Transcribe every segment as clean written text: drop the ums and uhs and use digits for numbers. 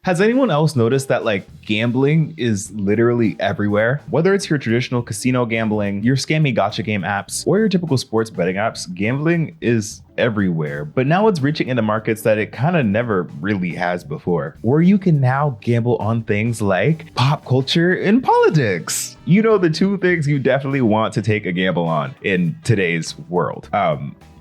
Has anyone else noticed that like gambling is literally everywhere? Whether it's your traditional casino gambling, your scammy gacha game apps, or your typical sports betting apps, gambling is everywhere. But now it's reaching into markets that it kind of never really has before, where you can now gamble on things like pop culture and politics. You know, the two things you definitely want to take a gamble on in today's world.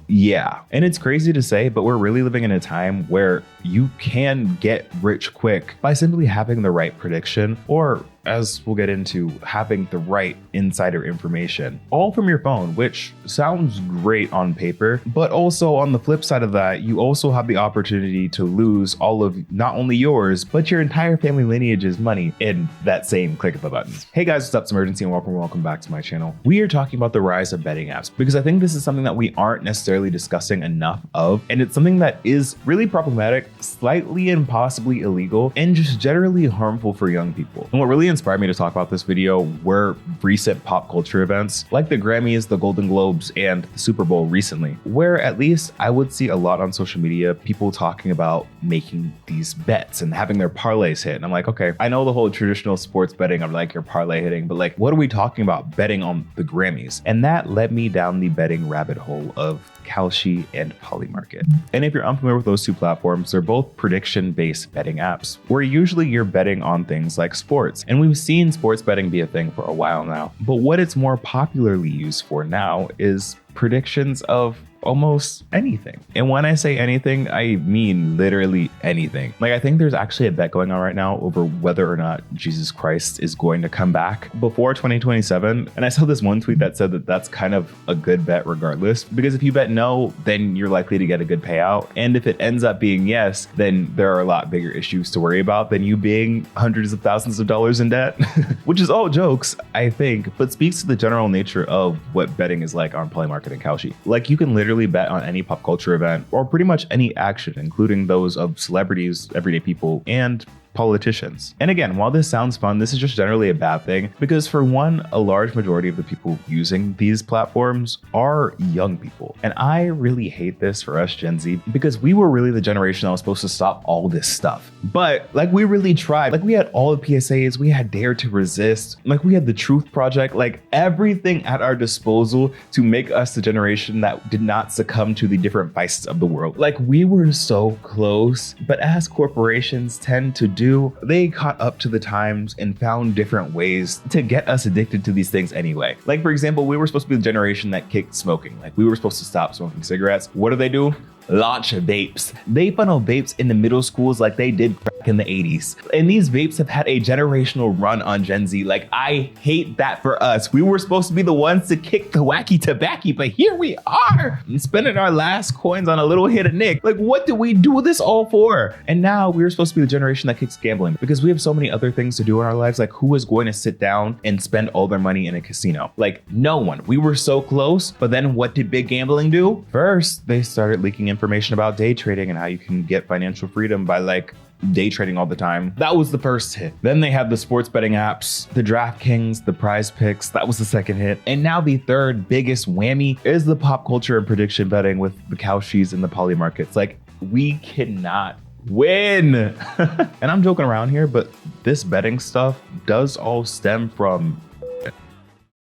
Yeah. And it's crazy to say, but we're really living in a time where you can get rich quick by simply having the right prediction, or as we'll get into, having the right insider information, all from your phone, which sounds great on paper, but also on the flip side of that, you also have the opportunity to lose all of not only yours, but your entire family lineage's money in that same click of a button. Hey guys, what's up? It's Imurgency and welcome back to my channel. We are talking about the rise of betting apps because I think this is something that we aren't necessarily discussing enough of, and it's something that is really problematic, slightly and possibly illegal, and just generally harmful for young people. And what really inspired me to talk about this video were recent pop culture events like the Grammys, the Golden Globes, and the Super Bowl recently, where at least I would see a lot on social media people talking about making these bets and having their parlays hit. And I'm like, okay, I know the whole traditional sports betting of like your parlay hitting, but like, what are we talking about betting on the Grammys? And that led me down the betting rabbit hole of Kalshi and Polymarket. And if you're unfamiliar with those two platforms, they're both prediction-based betting apps, where usually you're betting on things like sports. And we've seen sports betting be a thing for a while now. But what it's more popularly used for now is predictions of almost anything. And when I say anything, I mean literally anything. Like, I think there's actually a bet going on right now over whether or not Jesus Christ is going to come back before 2027. And I saw this one tweet that said that that's kind of a good bet regardless, because if you bet no, then you're likely to get a good payout. And if it ends up being yes, then there are a lot bigger issues to worry about than you being hundreds of thousands of dollars in debt, which is all jokes, I think, but speaks to the general nature of what betting is like on Polymarket and Kalshi. Like, you can literally bet on any pop culture event or pretty much any action, including those of celebrities, everyday people, and politicians. And again, while this sounds fun, this is just generally a bad thing because, for one, a large majority of the people using these platforms are young people. And I really hate this for us Gen Z because we were really the generation that was supposed to stop all this stuff. But like, we really tried. Like, we had all the PSAs, we had Dare to Resist, like we had the Truth Project, like everything at our disposal to make us the generation that did not succumb to the different vices of the world. Like, we were so close, but as corporations tend to do, they caught up to the times and found different ways to get us addicted to these things anyway. Like, for example, we were supposed to be the generation that kicked smoking. Like, we were supposed to stop smoking cigarettes. What do? Launch vapes. They funnel vapes into middle schools like they did crack in the 80s. And these vapes have had a generational run on Gen Z. Like, I hate that for us. We were supposed to be the ones to kick the wacky tobacco, but here we are spending our last coins on a little hit of Nick. Like, what do we do this all for? And now we're supposed to be the generation that kicks gambling because we have so many other things to do in our lives. Like, who is going to sit down and spend all their money in a casino? Like, no one. We were so close, but then what did big gambling do? First, they started leaking information about day trading and how you can get financial freedom by like day trading all the time. That was the first hit. Then they had the sports betting apps, the DraftKings, the Prize Picks. That was the second hit. And now the third biggest whammy is the pop culture and prediction betting with the Kalshis and the Polymarkets. Like, we cannot win. And I'm joking around here, but this betting stuff does all stem from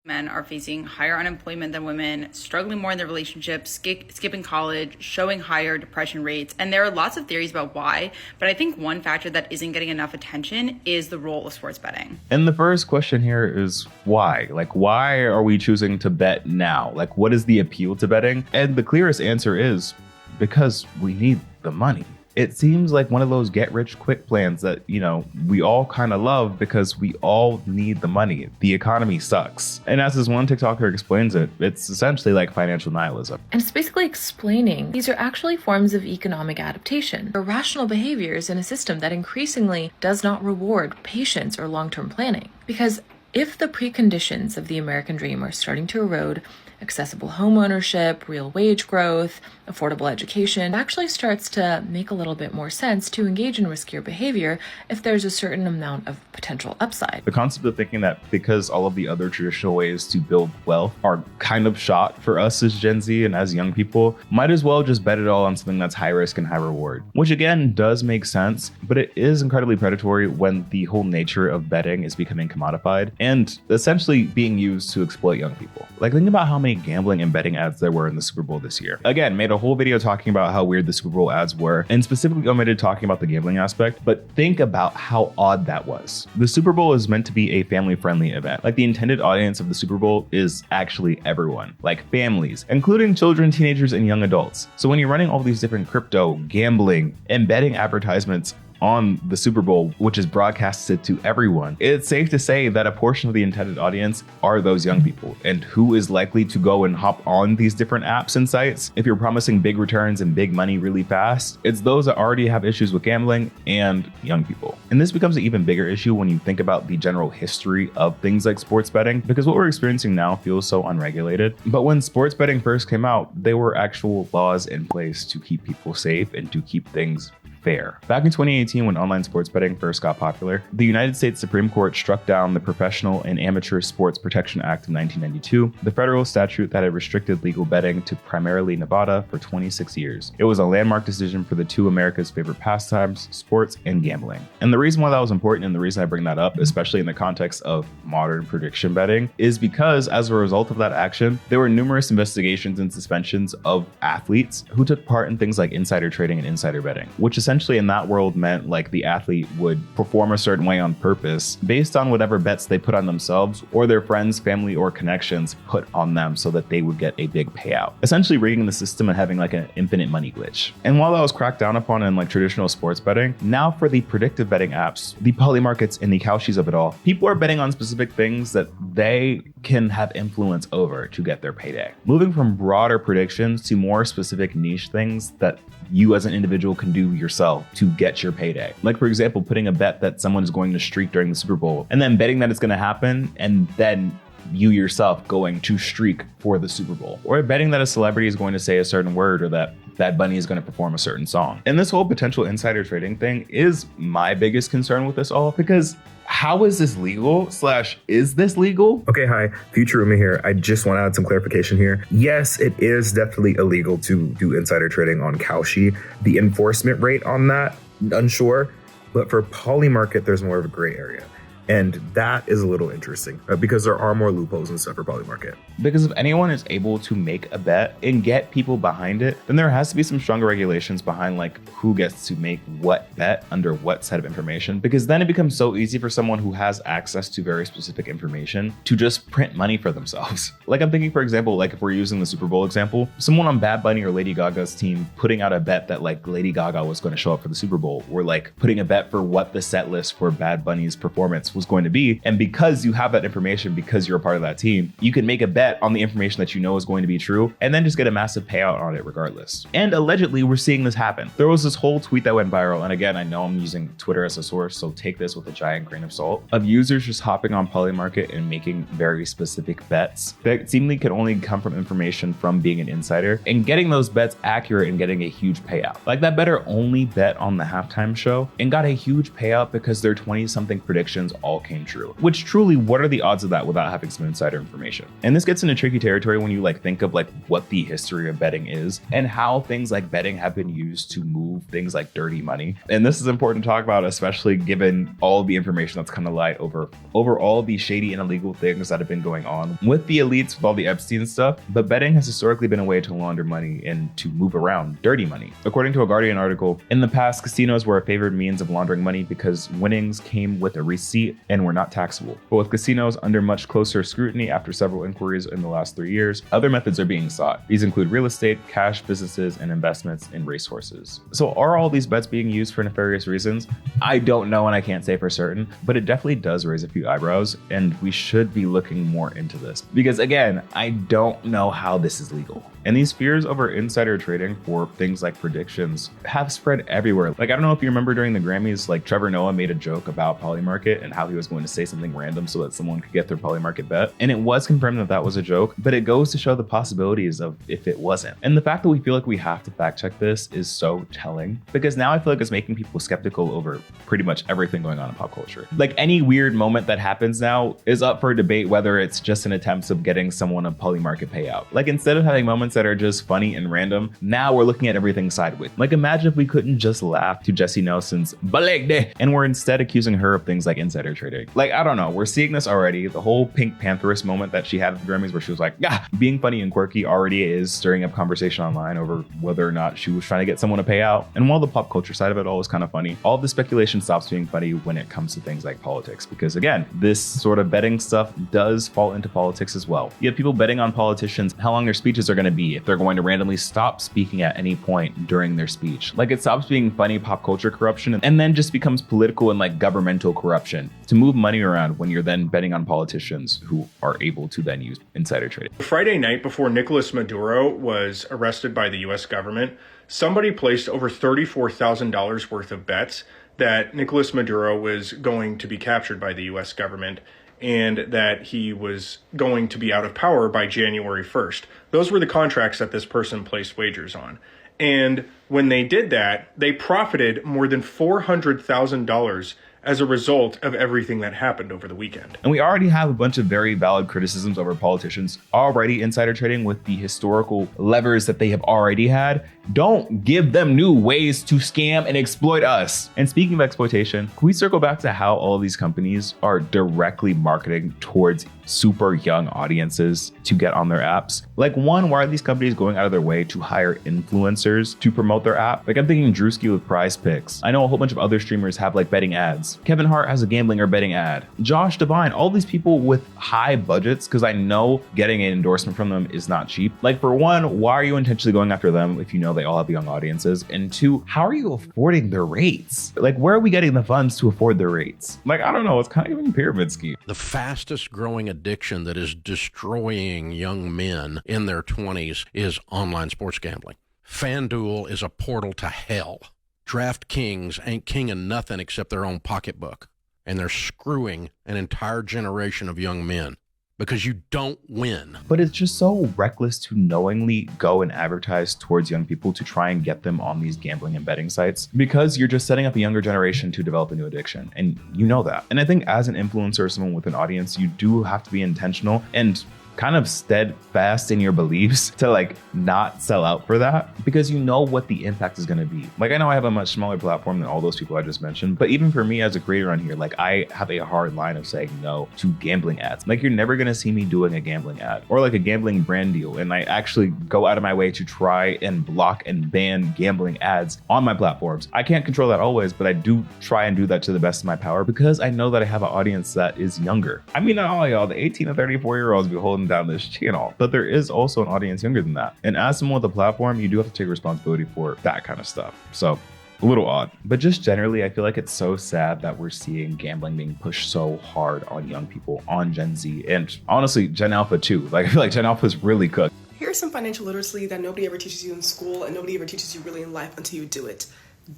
men are facing higher unemployment than women, struggling more in their relationships, skipping college, showing higher depression rates. And there are lots of theories about why, but I think one factor that isn't getting enough attention is the role of sports betting. And the first question here is why? Like, why are we choosing to bet now? Like, what is the appeal to betting? And the clearest answer is because we need the money. It seems like one of those get rich quick plans that, you know, we all kind of love because we all need the money. The economy sucks. And as this one TikToker explains it, it's essentially like financial nihilism. And it's basically explaining these are actually forms of economic adaptation, irrational behaviors in a system that increasingly does not reward patience or long-term planning. Because if the preconditions of the American dream are starting to erode, accessible home ownership, real wage growth, affordable education, it actually starts to make a little bit more sense to engage in riskier behavior if there's a certain amount of potential upside. The concept of thinking that because all of the other traditional ways to build wealth are kind of shot for us as Gen Z and as young people, might as well just bet it all on something that's high risk and high reward. Which again does make sense, but it is incredibly predatory when the whole nature of betting is becoming commodified and essentially being used to exploit young people. Like, think about how many gambling and betting ads there were in the Super Bowl this year. Again, made a whole video talking about how weird the Super Bowl ads were and specifically omitted talking about the gambling aspect, but think about how odd that was. The Super Bowl is meant to be a family-friendly event. Like, the intended audience of the Super Bowl is actually everyone, like families, including children, teenagers, and young adults. So when you're running all these different crypto, gambling, and betting advertisements on the Super Bowl, which is broadcasted to everyone, it's safe to say that a portion of the intended audience are those young people. And who is likely to go and hop on these different apps and sites if you're promising big returns and big money really fast? It's those that already have issues with gambling and young people. And this becomes an even bigger issue when you think about the general history of things like sports betting, because what we're experiencing now feels so unregulated. But when sports betting first came out, there were actual laws in place to keep people safe and to keep things fair. Back in 2018, when online sports betting first got popular, the United States Supreme Court struck down the Professional and Amateur Sports Protection Act of 1992, the federal statute that had restricted legal betting to primarily Nevada for 26 years. It was a landmark decision for the two America's favorite pastimes, sports and gambling. And the reason why that was important, and the reason I bring that up, especially in the context of modern prediction betting, is because as a result of that action, there were numerous investigations and suspensions of athletes who took part in things like insider trading and insider betting, which essentially in that world meant like the athlete would perform a certain way on purpose based on whatever bets they put on themselves or their friends, family, or connections put on them so that they would get a big payout. Essentially rigging the system and having like an infinite money glitch. And while that was cracked down upon in like traditional sports betting, now for the predictive betting apps, the Polymarkets and the Kalshis of it all, people are betting on specific things that they can have influence over to get their payday. Moving from broader predictions to more specific niche things that you as an individual can do yourself to get your payday. Like, for example, putting a bet that someone is going to streak during the Super Bowl and then betting that it's going to happen and then you yourself going to streak for the Super Bowl, or betting that a celebrity is going to say a certain word or that Bad Bunny is going to perform a certain song. And this whole potential insider trading thing is my biggest concern with this all, because how is this legal / is this legal? Okay, hi, Future Rumi here. I just want to add some clarification here. Yes, it is definitely illegal to do insider trading on Kalshi. The enforcement rate on that, unsure. But for Polymarket, there's more of a gray area. And that is a little interesting because there are more loopholes and stuff for Polymarket. Because if anyone is able to make a bet and get people behind it, then there has to be some stronger regulations behind like who gets to make what bet under what set of information. Because then it becomes so easy for someone who has access to very specific information to just print money for themselves. Like I'm thinking, for example, like if we're using the Super Bowl example, someone on Bad Bunny or Lady Gaga's team putting out a bet that like Lady Gaga was going to show up for the Super Bowl, or like putting a bet for what the set list for Bad Bunny's performance was going to be. And because you have that information, because you're a part of that team, you can make a bet on the information that you know is going to be true and then just get a massive payout on it regardless. And allegedly, we're seeing this happen. There was this whole tweet that went viral. And again, I know I'm using Twitter as a source, so take this with a giant grain of salt, of users just hopping on Polymarket and making very specific bets that seemingly could only come from information from being an insider and getting those bets accurate and getting a huge payout. Like that bettor only bet on the halftime show and got a huge payout because their 20-something predictions all came true. Which truly, what are the odds of that without having some insider information? And this gets into tricky territory when you like think of like what the history of betting is and how things like betting have been used to move things like dirty money. And this is important to talk about, especially given all the information that's come to light over all the shady and illegal things that have been going on with the elites, with all the Epstein stuff. But betting has historically been a way to launder money and to move around dirty money. According to a Guardian article, in the past, casinos were a favored means of laundering money because winnings came with a receipt and were not taxable. But with casinos under much closer scrutiny after several inquiries in the last 3 years, other methods are being sought. These include real estate, cash businesses, and investments in racehorses. So are all these bets being used for nefarious reasons? I don't know, and I can't say for certain, but it definitely does raise a few eyebrows, and we should be looking more into this. Because again, I don't know how this is legal. And these fears over insider trading for things like predictions have spread everywhere. Like, I don't know if you remember during the Grammys, like Trevor Noah made a joke about Polymarket and how how he was going to say something random so that someone could get their Polymarket bet. And it was confirmed that that was a joke, but it goes to show the possibilities of if it wasn't. And the fact that we feel like we have to fact check this is so telling, because now I feel like it's making people skeptical over pretty much everything going on in pop culture. Like any weird moment that happens now is up for debate whether it's just an attempt of getting someone a Polymarket payout. Like instead of having moments that are just funny and random, now we're looking at everything sideways. Like imagine if we couldn't just laugh to Jessie Nelson's Balegde and we're instead accusing her of things like insider trading. Like, I don't know, we're seeing this already. The whole Pink Pantheress moment that she had at the Grammys where she was like, being funny and quirky already is stirring up conversation online over whether or not she was trying to get someone to pay out. And while the pop culture side of it all is kind of funny, all of the speculation stops being funny when it comes to things like politics. Because again, this sort of betting stuff does fall into politics as well. You have people betting on politicians, how long their speeches are going to be, if they're going to randomly stop speaking at any point during their speech. Like it stops being funny pop culture corruption and then just becomes political and like governmental corruption to move money around when you're then betting on politicians who are able to then use insider trading. Friday night before Nicolas Maduro was arrested by the US government, somebody placed over $34,000 worth of bets that Nicolas Maduro was going to be captured by the US government and that he was going to be out of power by January 1st. Those were the contracts that this person placed wagers on. And when they did that, they profited more than $400,000 as a result of everything that happened over the weekend. And we already have a bunch of very valid criticisms over politicians already insider trading with the historical levers that they have already had. Don't give them new ways to scam and exploit us. And speaking of exploitation, can we circle back to how all of these companies are directly marketing towards super young audiences to get on their apps? Like one, why are these companies going out of their way to hire influencers to promote their app? Like I'm thinking Drewski with Prize Picks. I know a whole bunch of other streamers have like betting ads. Kevin Hart has a gambling or betting ad. Josh Devine, all these people with high budgets, because I know getting an endorsement from them is not cheap. Like for one, why are you intentionally going after them if you know they all have young audiences? And two, how are you affording their rates? Like where are we getting the funds to afford their rates? Like, I don't know, it's kind of giving a pyramid scheme. The fastest growing addiction that is destroying young men in their 20s is online sports gambling. FanDuel is a portal to hell. DraftKings ain't king of nothing except their own pocketbook. And they're screwing an entire generation of young men because you don't win. But it's just so reckless to knowingly go and advertise towards young people to try and get them on these gambling and betting sites, because you're just setting up a younger generation to develop a new addiction. And you know that. And I think as an influencer or someone with an audience, you do have to be intentional and kind of steadfast in your beliefs to like not sell out for that, because you know what the impact is going to be. Like I know I have a much smaller platform than all those people I just mentioned, but even for me as a creator on here, like I have a hard line of saying no to gambling ads. Like you're never going to see me doing a gambling ad or like a gambling brand deal. And I actually go out of my way to try and block and ban gambling ads on my platforms. I can't control that always, but I do try and do that to the best of my power because I know that I have an audience that is younger. I mean, not all y'all, the 18 to 34 year olds be holding down this channel, but there is also an audience younger than that. And as someone with a platform, you do have to take responsibility for that kind of stuff. So a little odd, but just generally, I feel like it's so sad that we're seeing gambling being pushed so hard on young people, on Gen Z, and honestly, Gen Alpha too. Like I feel like Gen Alpha is really cooked. Here's some financial literacy that nobody ever teaches you in school and nobody ever teaches you really in life until you do it.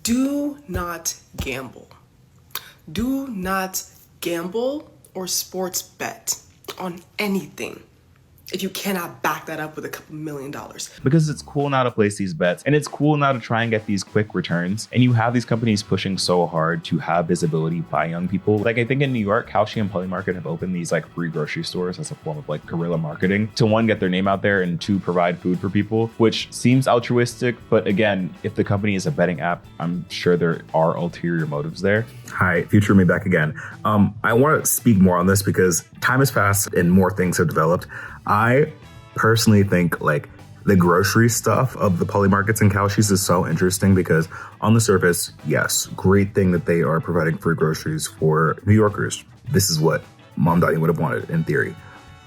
Do not gamble. Do not gamble or sports bet on anything if you cannot back that up with a couple $1 million. Because it's cool now to place these bets and it's cool now to try and get these quick returns. And you have these companies pushing so hard to have visibility by young people. Like I think in New York, Kalshi and Polymarket have opened these like free grocery stores as a form of like guerrilla marketing to one, get their name out there, and two, provide food for people, which seems altruistic. But again, if the company is a betting app, I'm sure there are ulterior motives there. Hi, Future Me back again. I want to speak more on this because time has passed and more things have developed. I personally think like the grocery stuff of the Polymarkets and Kalshis is so interesting because on the surface, yes, great thing that they are providing free groceries for New Yorkers. This is what Mom Donnie would have wanted in theory.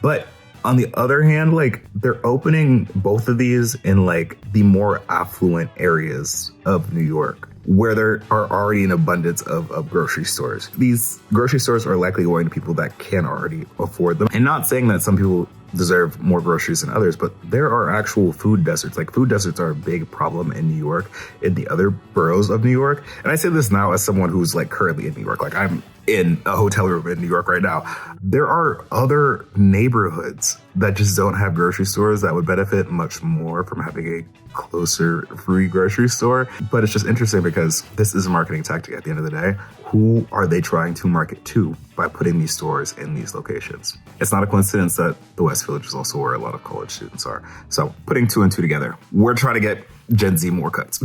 But on the other hand, like they're opening both of these in like the more affluent areas of New York, where there are already an abundance of grocery stores. These grocery stores are likely going to people that can already afford them. And not saying that some people deserve more groceries than others, but there are actual food deserts. Like food deserts are a big problem in New York, in the other boroughs of New York. And I say this now as someone who's like currently in New York. Like I'm in a hotel room in New York right now. There are other neighborhoods that just don't have grocery stores that would benefit much more from having a closer free grocery store. But it's just interesting because this is a marketing tactic at the end of the day. Who are they trying to market to by putting these stores in these locations? It's not a coincidence that the West Village is also where a lot of college students are. So putting 2 and 2 together, we're trying to get Gen Z more cuts.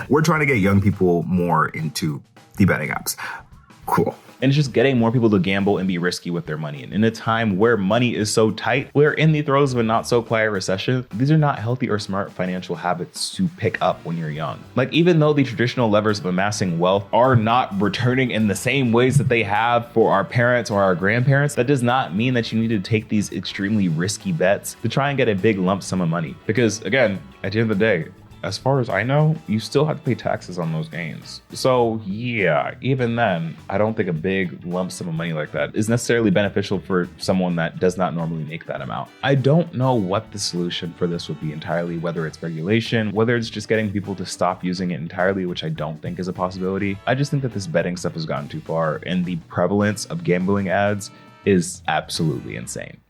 We're trying to get young people more into the betting apps. Cool. And it's just getting more people to gamble and be risky with their money. And in a time where money is so tight, we're in the throes of a not so quiet recession. These are not healthy or smart financial habits to pick up when you're young. Like, even though the traditional levers of amassing wealth are not returning in the same ways that they have for our parents or our grandparents, that does not mean that you need to take these extremely risky bets to try and get a big lump sum of money. Because again, at the end of the day, as far as I know, you still have to pay taxes on those gains. So yeah, even then, I don't think a big lump sum of money like that is necessarily beneficial for someone that does not normally make that amount. I don't know what the solution for this would be entirely, whether it's regulation, whether it's just getting people to stop using it entirely, which I don't think is a possibility. I just think that this betting stuff has gotten too far, and the prevalence of gambling ads is absolutely insane.